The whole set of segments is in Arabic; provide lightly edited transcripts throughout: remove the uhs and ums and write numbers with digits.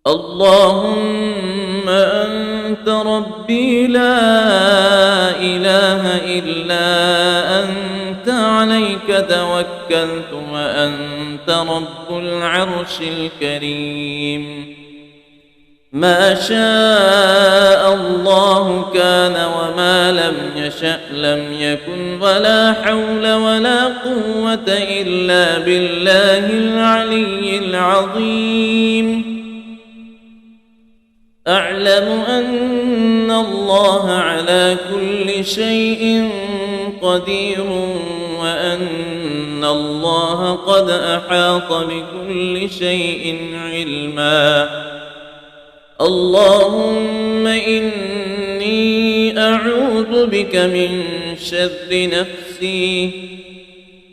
اللهم أنت ربي لا إله إلا أنت عليك توكلت وأنت رب العرش الكريم ما شاء الله كان وما لم يشأ لم يكن ولا حول ولا قوة إلا بالله العلي العظيم أعلم أن الله على كل شيء قدير وأن الله قد أحاط بكل شيء علما اللهم إني أعوذ بك من شر نفسي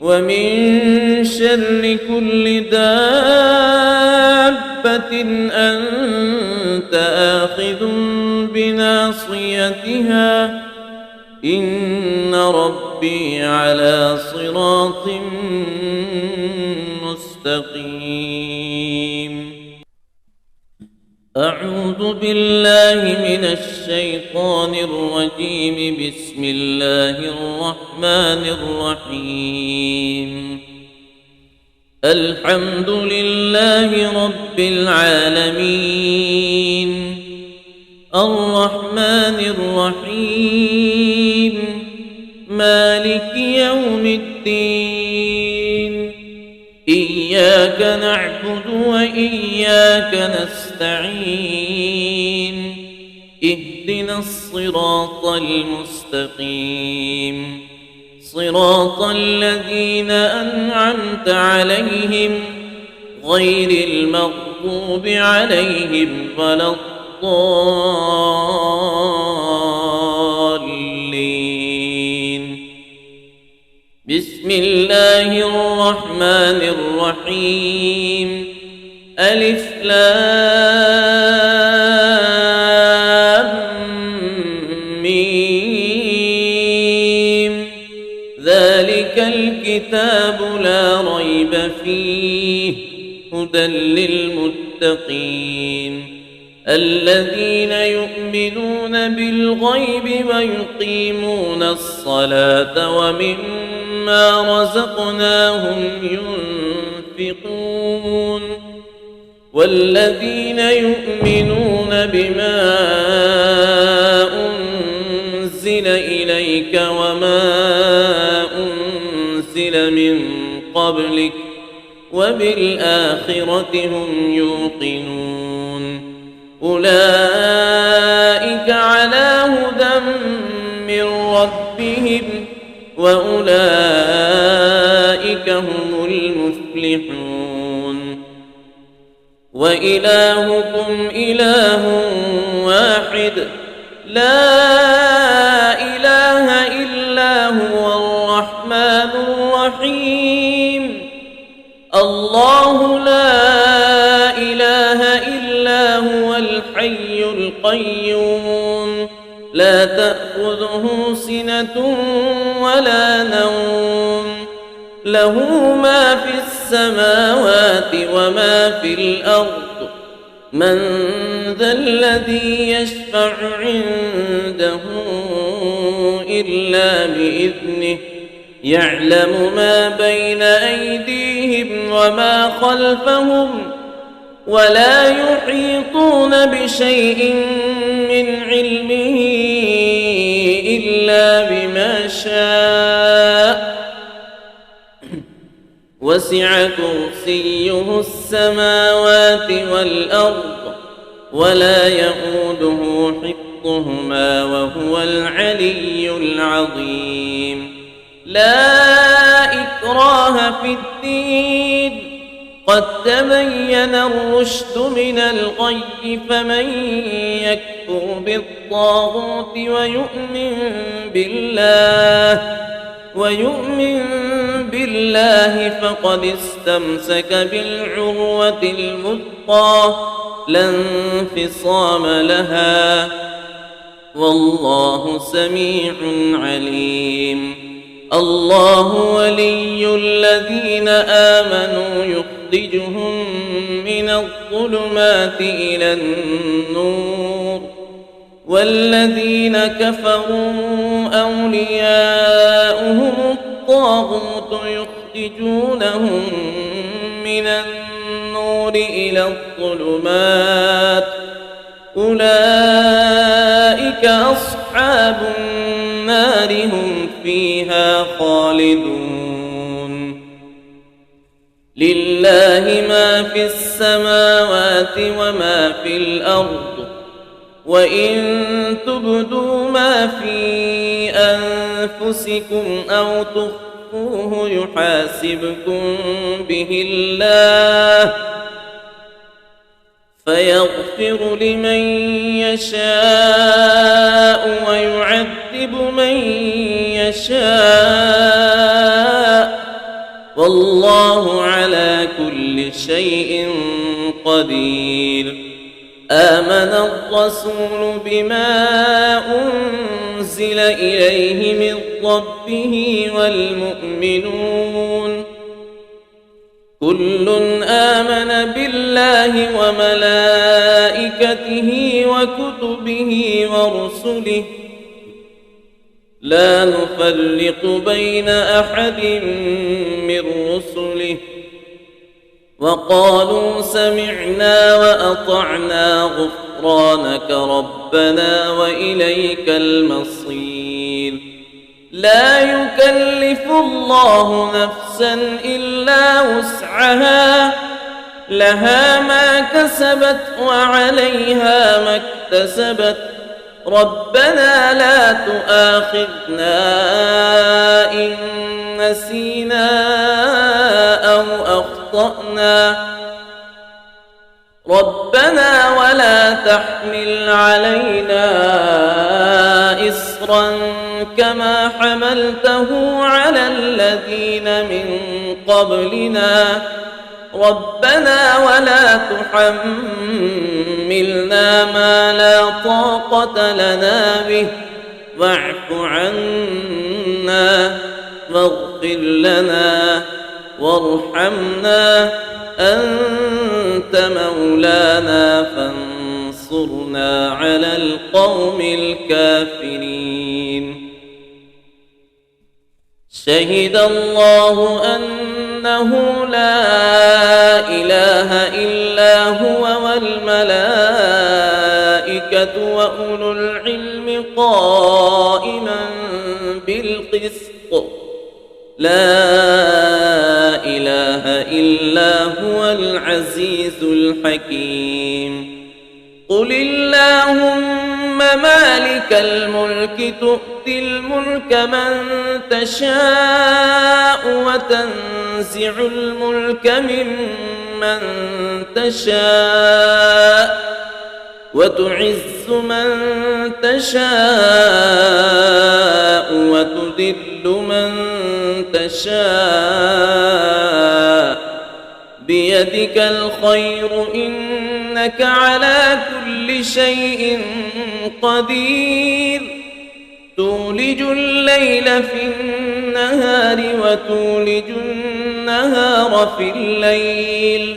ومن شر كل دابة أنت آخذ بناصيتها إن ربي على صراط مستقيم أعوذ بالله من الشيطان الرجيم بسم الله الرحمن الرحيم الحمد لله رب العالمين الرحمن الرحيم مالك يوم الدين إياك نعبد وإياك نستعين اهدنا الصراط المستقيم صراط الذين أنعمت عليهم غير المغضوب عليهم ولا الضالين بسم الله الرحمن الرحيم ألف لام ميم ذلك الكتاب لا ريب فيه هدى للمتقين الذين يؤمنون بالغيب ويقيمون الصلاة ومما رزقناهم ينفقون والذين يؤمنون بما أنزل إليك وما أنزل من قبلك وبالآخرة هم يوقنون أولئك على هدى من ربهم وأولئك هم المفلحون وإلهكم إله واحد لا إله إلا هو الرحمن الرحيم الله لا إله إلا هو الحي القيوم لا تأخذه سنة ولا نوم له ما في السماوات وما في الأرض من ذا الذي يشفع عنده إلا بإذنه يعلم ما بين أيديهم وما خلفهم ولا يحيطون بشيء من علمه إلا بما شاء وسع كرسيه السماوات والأرض ولا يئوده حفظهما وهو العلي العظيم لا إكراه في الدين قد تبين الرشد من الغي فمن يكفر بالطاغوت ويؤمن بالله فقد استمسك بالعروة الوثقى لا انفصام لها والله سميع عليم الله ولي الذين آمنوا يخرجهم من من الظلمات إلى النور والذين كفروا أولياؤهم الطاغوت يخرجونهم من النور إلى الظلمات أولئك أصحاب النار هم فيها خالدون لله ما في السماوات وما في الأرض وإن تبدوا ما في أنفسكم أو تخفوه يحاسبكم به الله فيغفر لمن يشاء ويعذب من يشاء والله على كل شيء قدير آمن الرسول بما أنزل إليه من ربه والمؤمنون كل آمن بالله وملائكته وكتبه ورسله لا نفرق بين أحد من رسله وقالوا سمعنا وأطعنا غفرانك ربنا وإليك المصير لا يكلف الله نفسا إلا وسعها لها ما كسبت وعليها ما اكتسبت ربنا لا تؤاخذنا إن نسينا أو أخطأنا ربنا ولا تحمل علينا إصرا كما حملته على الذين من قبلنا ربنا ولا تحملنا ما لا طاقة لنا به واعف عنا واغفر لنا وارحمنا أنت مولانا فانصرنا على القوم الكافرين شهد الله أنه لا إله إلا هو والملائكة وأولو العلم قائما بالقسط لا إله إلا هو العزيز الحكيم قل اللهم مالك الملك تؤتي الملك من تشاء وتنزع الملك ممن تشاء وتعز من تشاء وتذل من تشاء بيدك الخير إنك على كل شيء قدير تولج الليل في النهار وتولج النهار في الليل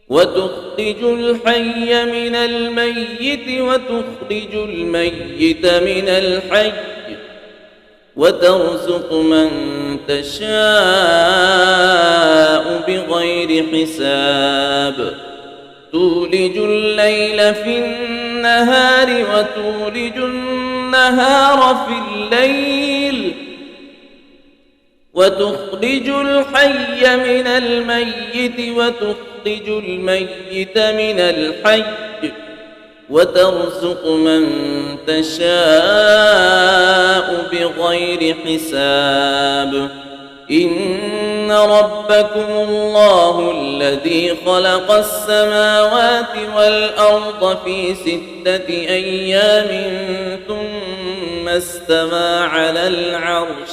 وتخرج الحي من الميت وتخرج الميت من الحي وترزق من تشاء بغير حساب تولج الليل في النهار وتولج النهار في الليل وتخرج الحي من الميت وتخرج الميت من الحي وترزق من تشاء بغير حساب إن ربكم الله الذي خلق السماوات والأرض في 6 أيام ثم استوى على العرش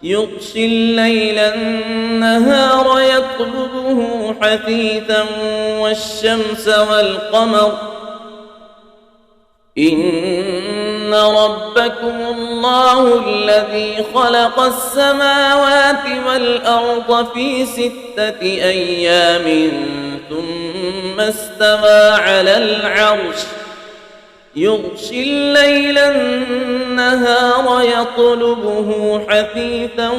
يغشي الليل النهار يطلبه حثيثا والشمس والقمر إن ربكم الله الذي خلق السماوات والأرض في 6 أيام ثم استوى على العرش يغشي الليل النهار يطلبه حثيثا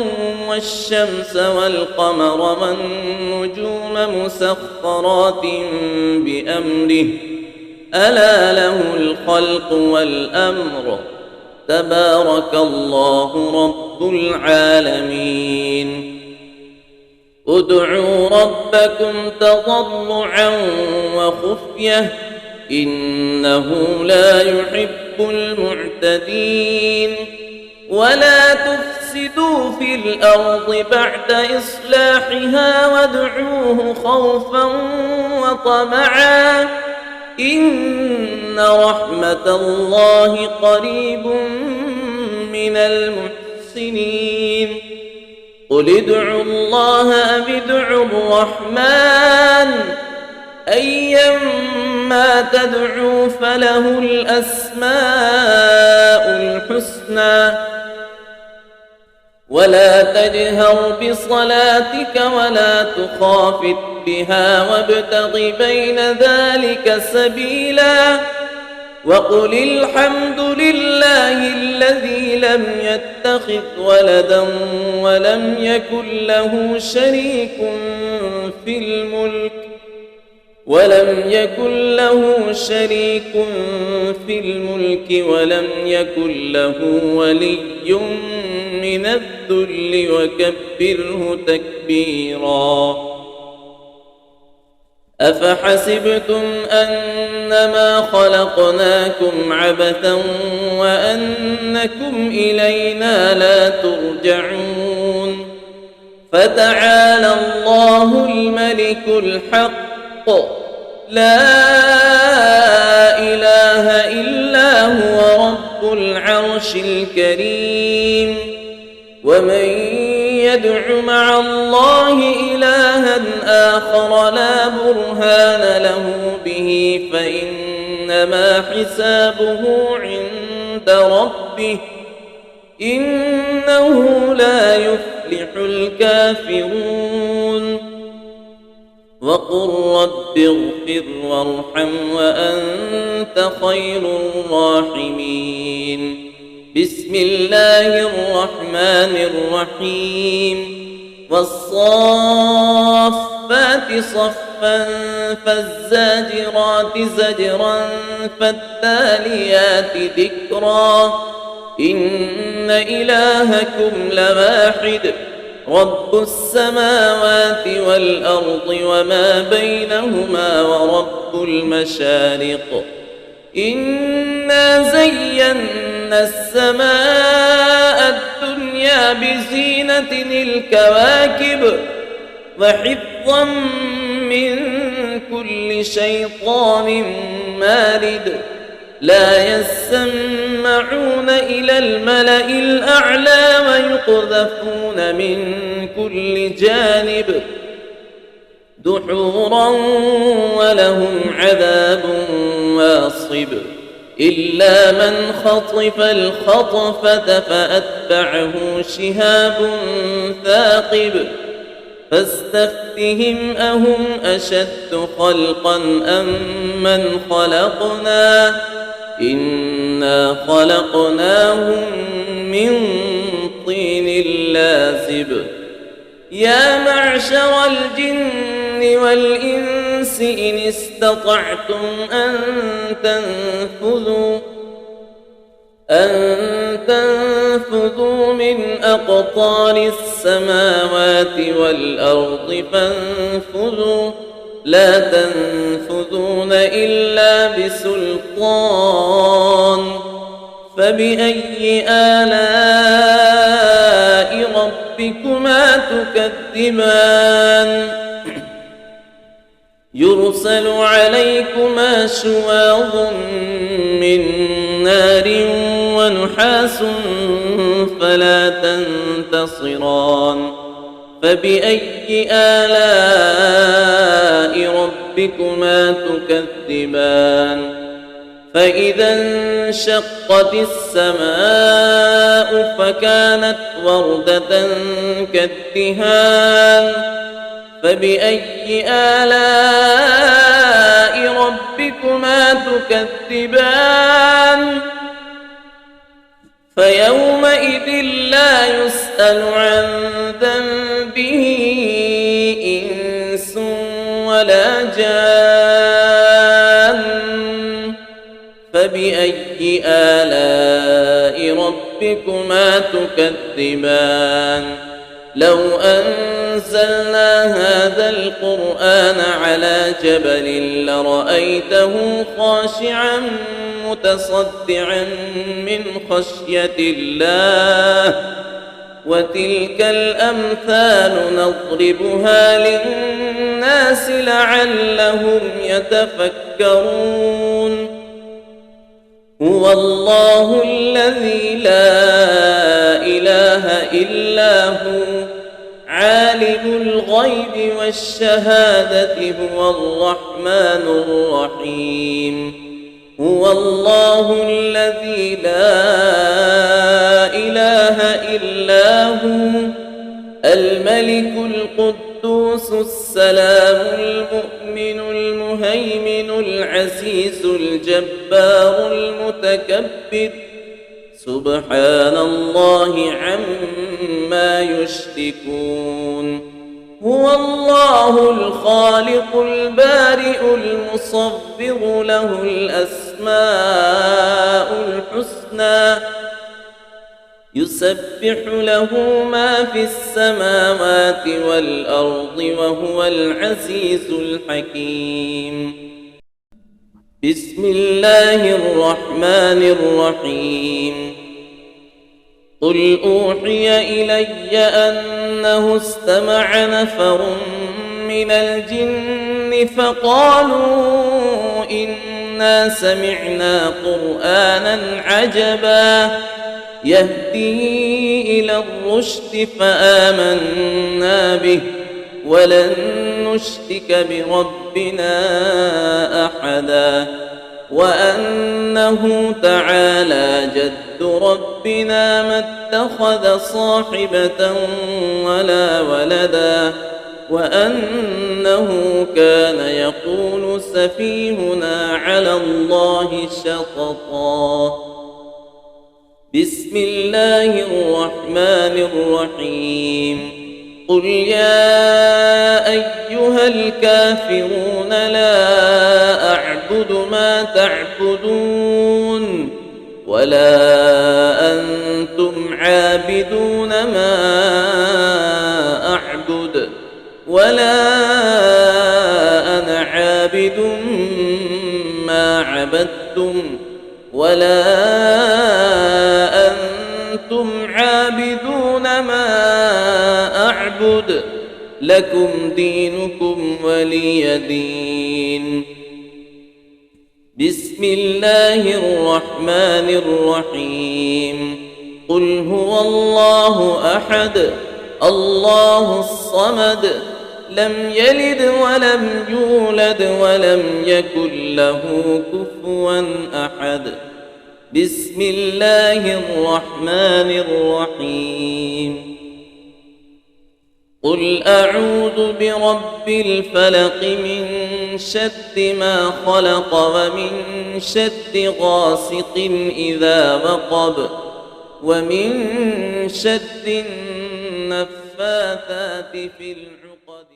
والشمس والقمر والنجوم مسخرات بأمره ألا له الخلق والأمر تبارك الله رب العالمين ادعوا ربكم تضرعا وخفية إنه لا يحب المعتدين ولا تفسدوا في الأرض بعد إصلاحها وادعوه خوفا وطمعا إن رحمة الله قريب من المحسنين قل ادعوا الله أو ادعوا الرحمن أيما تدعوا فله الأسماء الحسنى ولا تجهر بصلاتك ولا تخافت بها وابتغ بين ذلك سبيلا وقل الحمد لله الذي لم يتخذ ولدا ولم يكن له شريك في الملك ولم يكن له ولي من الذل وكبره تكبيرا أفحسبتم أنما خلقناكم عبثا وأنكم إلينا لا ترجعون فتعالى الله الملك الحق لا إله إلا هو رب العرش الكريم ومن يدع مع الله إلها آخر لا برهان له به فإنما حسابه عند ربه إنه لا يفلح الكافرون وقل رب اغفر وارحم وأنت خير الراحمين بسم الله الرحمن الرحيم والصافات صفا فالزاجرات زجرا فالتاليات ذكرا إن إلهكم لواحد رب السماوات والأرض وما بينهما ورب المشارق إنا زينا السماء الدنيا بزينة الكواكب وحفظا من كل شيطان مارد لا يسمعون إلى الملأ الأعلى ويقذفون من كل جانب دحورا ولهم عذاب واصب إلا من خطف الخطفة فأتبعه شهاب ثاقب فاستفتهم أهم أشد خلقا أم من خلقنا إنا خلقناهم من طين لازب يا معشر الجن والإنس إن استطعتم أن تنفذوا من أقطار السماوات والأرض فانفذوا لا تنفذون إلا بسلطان فبأي آلاء ربكما تكذبان يرسل عليكما شواظ من نار ونحاس فلا تنتصران فبأي آلاء ربكما تكذبان فإذا انشقت السماء فكانت وردة كالدهان فبأي آلاء ربكما تكذبان فيومئذ لا يسأل عن ذنبه إنس ولا جان فبأي آلاء ربكما تكذبان لو أنزلنا هذا القرآن على جبل لرأيته خاشعا متصدعا من خشية الله وتلك الأمثال نضربها للناس لعلهم يتفكرون هو الله الذي لا إله إلا هو عالم الغيب والشهادة هو الرحمن الرحيم هو الله الذي لا إله إلا هو الملك القدوس السلام المؤمن المهيمن العزيز الجبار المتكبر سبحان الله عما يشركون هو الله الخالق البارئ المصور له الأسماء الحسنى يسبح له ما في السماوات والأرض وهو العزيز الحكيم بسم الله الرحمن الرحيم قل أوحي إلي أنه استمع نفر من الجن فقالوا إنا سمعنا قرآنا عجبا يهدي إلى الرشد فآمنا به ولن نشرك بربنا أحدا وأنه تعالى جد ربنا ما اتخذ صاحبة ولا ولدا وأنه كان يقول سفيهنا على الله شططا بسم الله الرحمن الرحيم قل يا أيها الكافرون لا أعبد ما تعبدون ولا أنتم عابدون ما أعبد ولا أنا عابد ما عبدتم ولا أنتم عابدون ما أعبد لكم دينكم ولي دين بسم الله الرحمن الرحيم قل هو الله أحد الله الصمد لم يلد ولم يولد ولم يكن له كفوا أحد بسم الله الرحمن الرحيم قل أعوذ برب الفلق من شر ما خلق ومن شر غاسق إذا وقب ومن شر النفاثات في العقد